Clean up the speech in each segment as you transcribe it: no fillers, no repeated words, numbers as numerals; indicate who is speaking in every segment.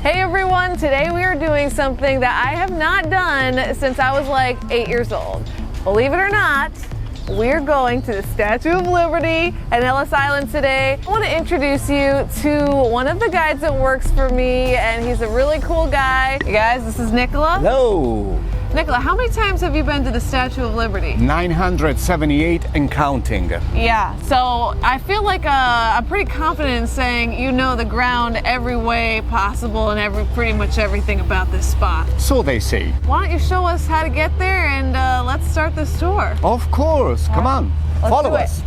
Speaker 1: Hey everyone, today we are doing something that I have not done since I was like 8 years old. Believe it or not, we're going to the Statue of Liberty at Ellis Island today. I want to introduce you to one of the guides that works for me, and he's a really cool guy. You guys, this is Nicola.
Speaker 2: Hello!
Speaker 1: Nicola, how many times have you been to the Statue of Liberty?
Speaker 2: 978 and counting.
Speaker 1: Yeah, so I feel like I'm pretty confident in saying you know the ground every way possible and pretty much everything about this spot.
Speaker 2: So they say.
Speaker 1: Why don't you show us how to get there and let's start this tour.
Speaker 2: Of course, come on, follow us.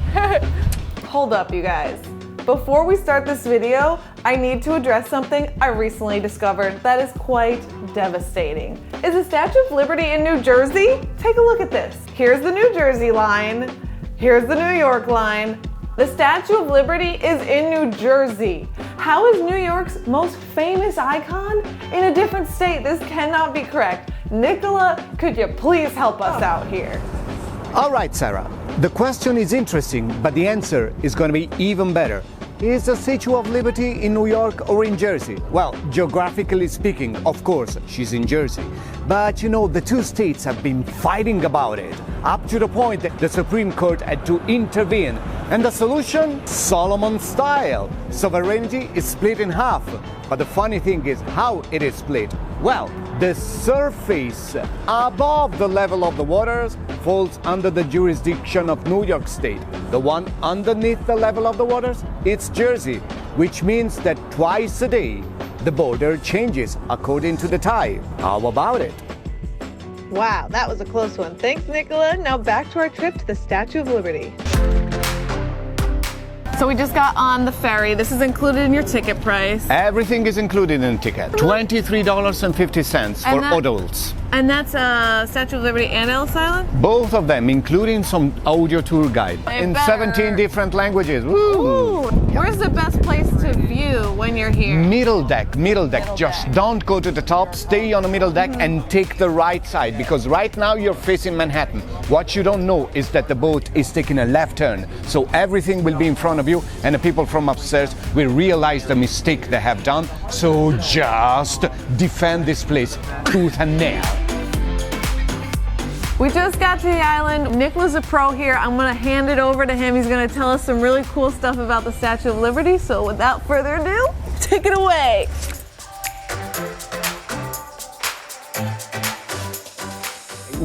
Speaker 1: Hold up, you guys. Before we start this video, I need to address something I recently discovered that is quite devastating. Is the Statue of Liberty in New Jersey? Take a look at this. Here's the New Jersey line. Here's the New York line. The Statue of Liberty is in New Jersey. How is New York's most famous icon in a different state? This cannot be correct. Nicola, could you please help us out here?
Speaker 2: All right, Sarah. The question is interesting, but the answer is going to be even better. Is the Statue of Liberty in New York or in Jersey? Well, geographically speaking, of course, she's in Jersey. But you know, the two states have been fighting about it, up to the point that the Supreme Court had to intervene. And the solution? Solomon style. Sovereignty is split in half. But the funny thing is how it is split. Well, the surface above the level of the waters falls under the jurisdiction of New York State. The one underneath the level of the waters, it's Jersey, which means that twice a day the border changes according to the tide. How about it?
Speaker 1: Wow, that was a close one. Thanks, Nicola. Now back to our trip to the Statue of Liberty. So we just got on the ferry. This is included in your ticket price.
Speaker 2: Everything is included in the ticket. $23.50 for adults.
Speaker 1: And that's Statue of Liberty and Ellis Island?
Speaker 2: Both of them, including some audio tour guide in 17 different languages. Woo!
Speaker 1: Where's the best place to view when you're here?
Speaker 2: Middle deck. Just don't go to the top, stay on the middle deck and take the right side, because right now you're facing Manhattan. What you don't know is that the boat is taking a left turn, so everything will be in front of you and the people from upstairs will realize the mistake they have done. So just defend this place tooth and nail.
Speaker 1: We just got to the island. Nicola's a pro here. I'm gonna hand it over to him. He's gonna tell us some really cool stuff about the Statue of Liberty. So without further ado, take it away.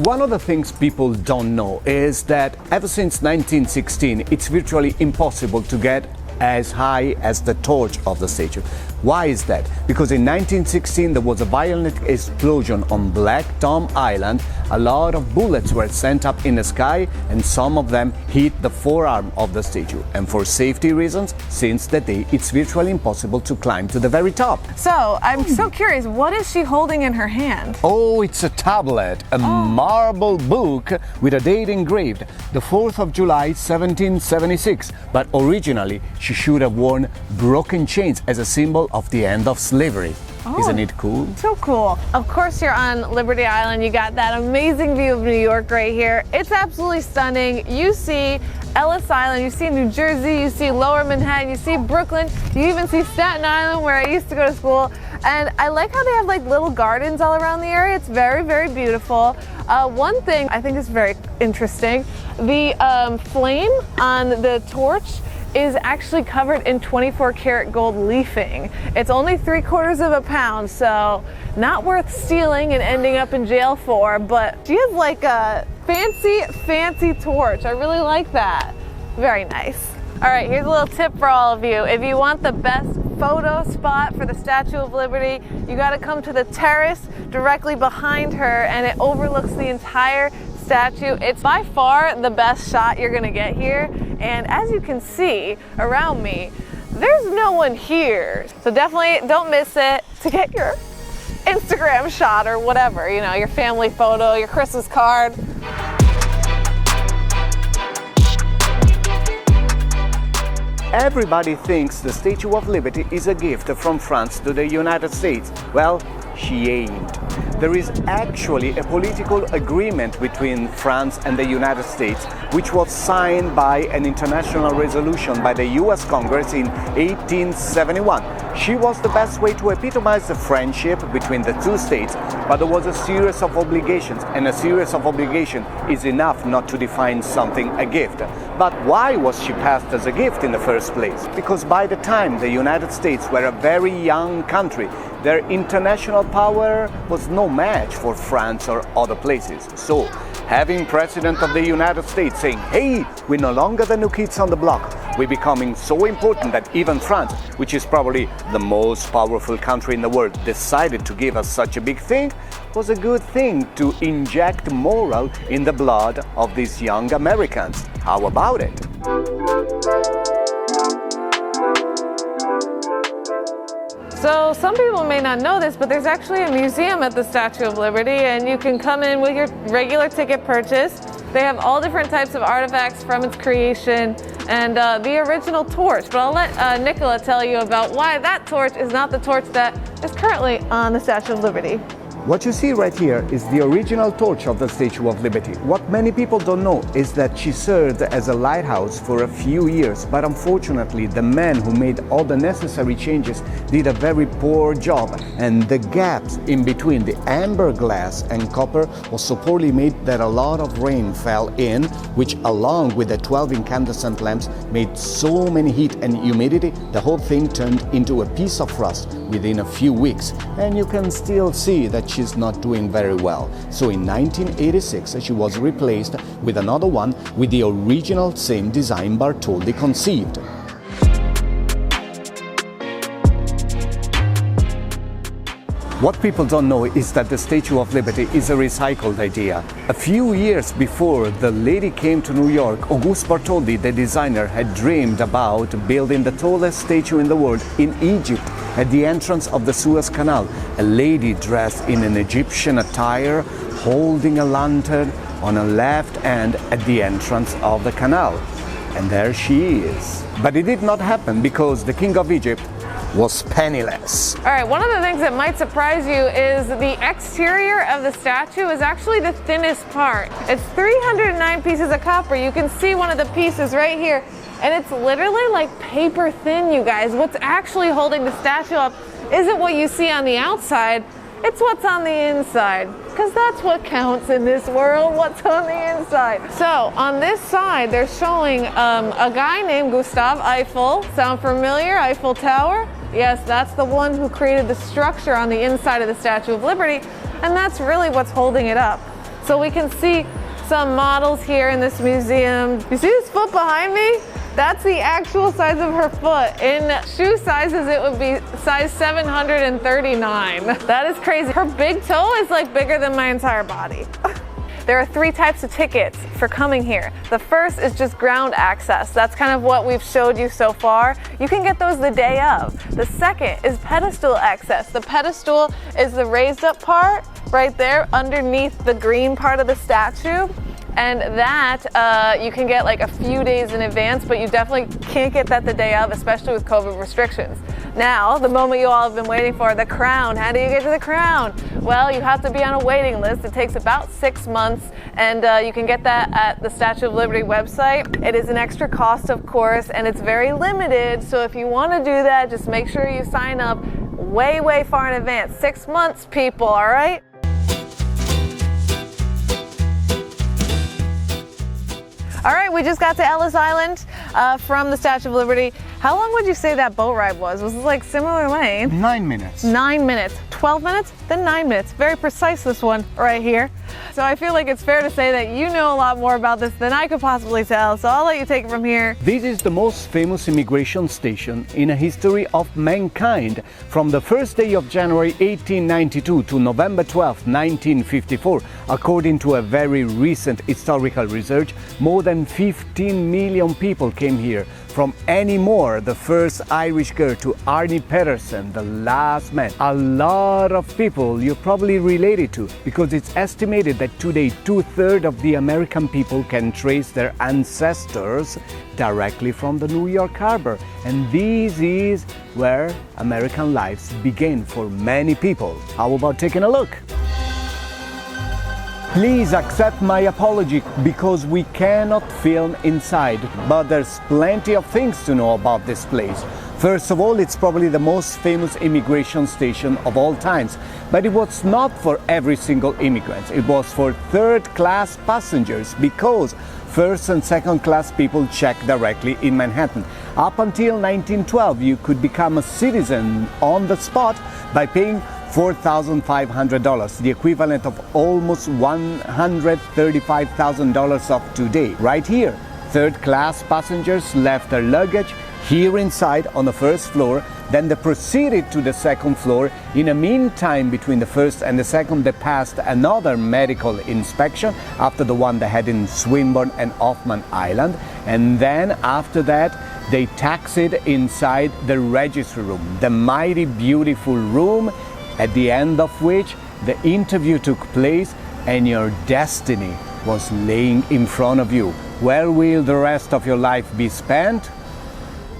Speaker 2: One of the things people don't know is that ever since 1916, it's virtually impossible to get as high as the torch of the statue. Why is that? Because in 1916 there was a violent explosion on Black Tom Island. A lot of bullets were sent up in the sky and some of them hit the forearm of the statue. And for safety reasons, since that day it's virtually impossible to climb to the very top.
Speaker 1: So I'm so curious, what is she holding in her hand?
Speaker 2: Oh, it's a tablet, a marble book with a date engraved, the 4th of July 1776. But originally she should have worn broken chains as a symbol of the end of slavery. Isn't it cool?
Speaker 1: So cool. Of course you're on Liberty Island. You got that amazing view of New York right here. It's absolutely stunning. You see Ellis Island, you see New Jersey, you see Lower Manhattan, you see Brooklyn, you even see Staten Island where I used to go to school. And I like how they have like little gardens all around the area. It's very, very beautiful. One thing I think is very interesting, the flame on the torch is actually covered in 24 karat gold leafing. It's only 3/4 of a pound, so not worth stealing and ending up in jail for, but she has like a fancy torch. I really like that. Very nice. All right, here's a little tip for all of you. If you want the best photo spot for the Statue of Liberty, you gotta come to the terrace directly behind her and it overlooks the entire statue. It's by far the best shot you're gonna get here. And as you can see around me, there's no one here. So definitely don't miss it to get your Instagram shot or whatever, you know, your family photo, your Christmas card.
Speaker 2: Everybody thinks the Statue of Liberty is a gift from France to the United States. Well, she ain't. there is actually a political agreement between France and the United States, which was signed by an international resolution by the US Congress in 1871. She was the best way to epitomize the friendship between the two states, but there was a series of obligations, and a series of obligations is enough not to define something a gift. But why was she passed as a gift in the first place? Because by the time the United States were a very young country, their international power was no match for France or other places. So, having President of the United States saying, hey, we're no longer the new kids on the block, we're becoming so important that even France, which is probably the most powerful country in the world, decided to give us such a big thing, was a good thing to inject morale in the blood of these young Americans. How about it?
Speaker 1: So some people may not know this, but there's actually a museum at the Statue of Liberty, and you can come in with your regular ticket purchase. They have all different types of artifacts from its creation and the original torch. But I'll let Nicola tell you about why that torch is not the torch that is currently on the Statue of Liberty.
Speaker 2: What you see right here is the original torch of the Statue of Liberty. What many people don't know is that she served as a lighthouse for a few years, but unfortunately the men who made all the necessary changes did a very poor job, and the gaps in between the amber glass and copper was so poorly made that a lot of rain fell in, which along with the 12 incandescent lamps made so many heat and humidity, the whole thing turned into a piece of rust within a few weeks. And you can still see that she's not doing very well. So in 1986 she was replaced with another one with the original same design Bartholdi conceived. What people don't know is that the Statue of Liberty is a recycled idea. A few years before the lady came to New York, Auguste Bartholdi, the designer, had dreamed about building the tallest statue in the world in Egypt at the entrance of the Suez Canal. A lady dressed in an Egyptian attire, holding a lantern on her left hand at the entrance of the canal. And there she is. But it did not happen because the King of Egypt was penniless.
Speaker 1: All right, one of the things that might surprise you is the exterior of the statue is actually the thinnest part. It's 309 pieces of copper. You can see one of the pieces right here, and it's literally like paper thin, you guys. What's actually holding the statue up isn't what you see on the outside, it's what's on the inside, because that's what counts in this world, what's on the inside. So on this side, they're showing a guy named Gustave Eiffel. Sound familiar? Eiffel Tower? Yes, that's the one who created the structure on the inside of the Statue of Liberty, and that's really what's holding it up. So we can see some models here in this museum. You see this foot behind me? That's the actual size of her foot. In shoe sizes, it would be size 739. That is crazy. Her big toe is like bigger than my entire body. There are 3 types of tickets for coming here. The first is just ground access. That's kind of what we've showed you so far. You can get those the day of. The second is pedestal access. The pedestal is the raised up part right there underneath the green part of the statue. And that you can get like a few days in advance, but you definitely can't get that the day of, especially with COVID restrictions. Now, the moment you all have been waiting for, the crown. How do you get to the crown? Well, you have to be on a waiting list. It takes about 6 months, and you can get that at the Statue of Liberty website. It is an extra cost, of course, and it's very limited. So if you want to do that, just make sure you sign up way, way far in advance. 6 months, people, all right? All right, we just got to Ellis Island from the Statue of Liberty. How long would you say that boat ride was? Was it like similar length?
Speaker 2: 9 minutes.
Speaker 1: 9 minutes. 12 minutes, then 9 minutes. Very precise, this one right here. So I feel like it's fair to say that you know a lot more about this than I could possibly tell. So I'll let you take it from here.
Speaker 2: This is the most famous immigration station in the history of mankind. From the first day of January 1892 to November 12, 1954, according to a very recent historical research, more than 15 million people came here. From Annie Moore, the first Irish girl, to Arnie Pedersen, the last man. A lot of people you're probably related to, because it's estimated that today 2/3 of the American people can trace their ancestors directly from the New York Harbor. And this is where American lives began for many people. How about taking a look? Please accept my apology because we cannot film inside, but there's plenty of things to know about this place. First of all, it's probably the most famous immigration station of all times, but it was not for every single immigrant. It was for third-class passengers because first and second-class people check directly in Manhattan. Up until 1912, you could become a citizen on the spot by paying $4,500, the equivalent of almost $135,000 of today. Right here, third-class passengers left their luggage here inside on the first floor, then they proceeded to the second floor. In the meantime, between the first and the second, they passed another medical inspection after the one they had in Swinburne and Hoffman Island, and then after that they taxied inside the registry room, the mighty beautiful room at the end of which the interview took place and your destiny was laying in front of you. Where will the rest of your life be spent?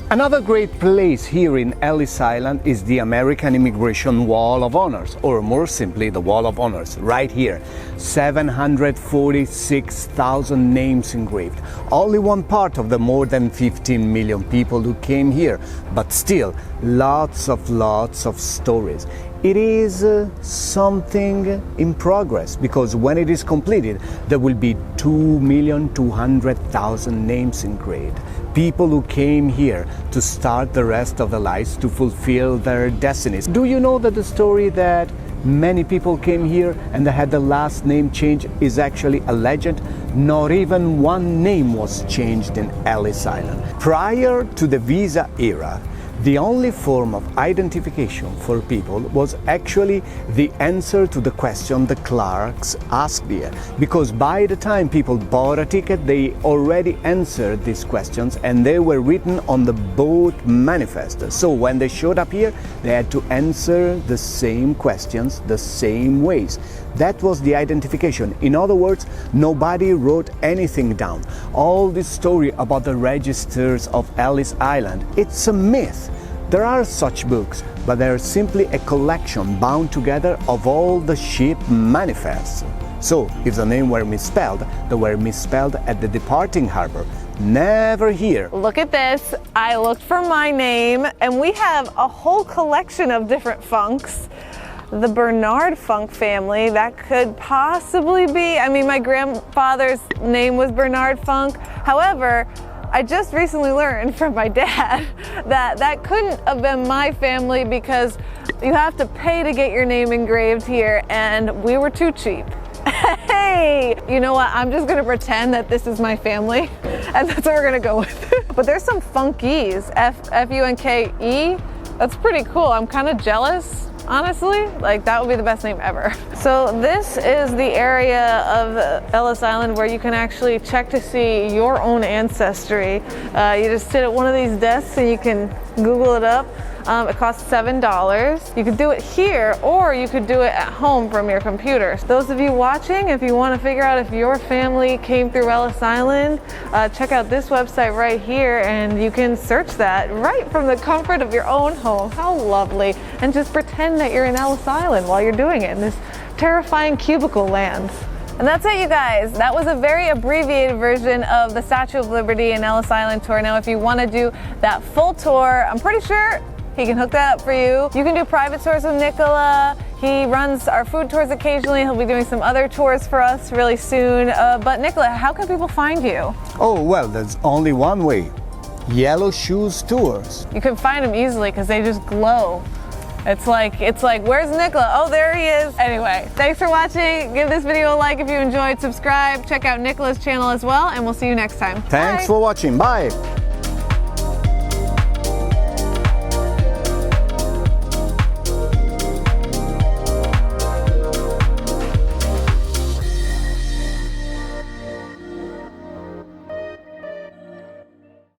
Speaker 2: Another great place here in Ellis Island is the American Immigration Wall of Honors, or more simply, the Wall of Honors, right here. 746,000 names engraved. Only one part of the more than 15 million people who came here, but still, lots of stories. It is something in progress, because when it is completed, there will be 2,200,000 names engraved. People who came here to start the rest of their lives, to fulfill their destinies. Do you know that the story that many people came here and they had the last name changed is actually a legend? Not even one name was changed in Ellis Island. Prior to the visa era, the only form of identification for people was actually the answer to the question the clerks asked here. Because by the time people bought a ticket, they already answered these questions and they were written on the boat manifest. So when they showed up here, they had to answer the same questions the same ways. That was the identification. In other words, nobody wrote anything down. All this story about the registers of Ellis Island, it's a myth. There are such books, but they're simply a collection bound together of all the ship manifests. So, if the name were misspelled, they were misspelled at the departing harbor, never here.
Speaker 1: Look at this. I looked for my name, and we have a whole collection of different funks. The Bernard Funk family, that could possibly be, my grandfather's name was Bernard Funk. However, I just recently learned from my dad that couldn't have been my family because you have to pay to get your name engraved here, and we were too cheap. Hey, you know what? I'm just gonna pretend that this is my family, and that's what we're gonna go with. But there's some funkies, F-U-N-K-E. That's pretty cool. I'm kind of jealous. Honestly, that would be the best name ever. So this is the area of Ellis Island where you can actually check to see your own ancestry. You just sit at one of these desks and you can Google it up. It costs $7. You could do it here, or you could do it at home from your computer. Those of you watching, if you want to figure out if your family came through Ellis Island, check out this website right here, and you can search that right from the comfort of your own home. How lovely. And just pretend that you're in Ellis Island while you're doing it in this terrifying cubicle land. And that's it, you guys. That was a very abbreviated version of the Statue of Liberty and Ellis Island tour. Now, if you want to do that full tour, I'm pretty sure he can hook that up for you. You can do private tours with Nicola. He runs our food tours occasionally. He'll be doing some other tours for us really soon. But Nicola, how can people find you?
Speaker 2: Oh, well, there's only one way. Yellow Shoes Tours.
Speaker 1: You can find him easily because they just glow. It's like, where's Nicola? Oh, there he is. Anyway, thanks for watching. Give this video a like if you enjoyed. Subscribe. Check out Nicola's channel as well, and we'll see you next time.
Speaker 2: Thanks for watching. Bye.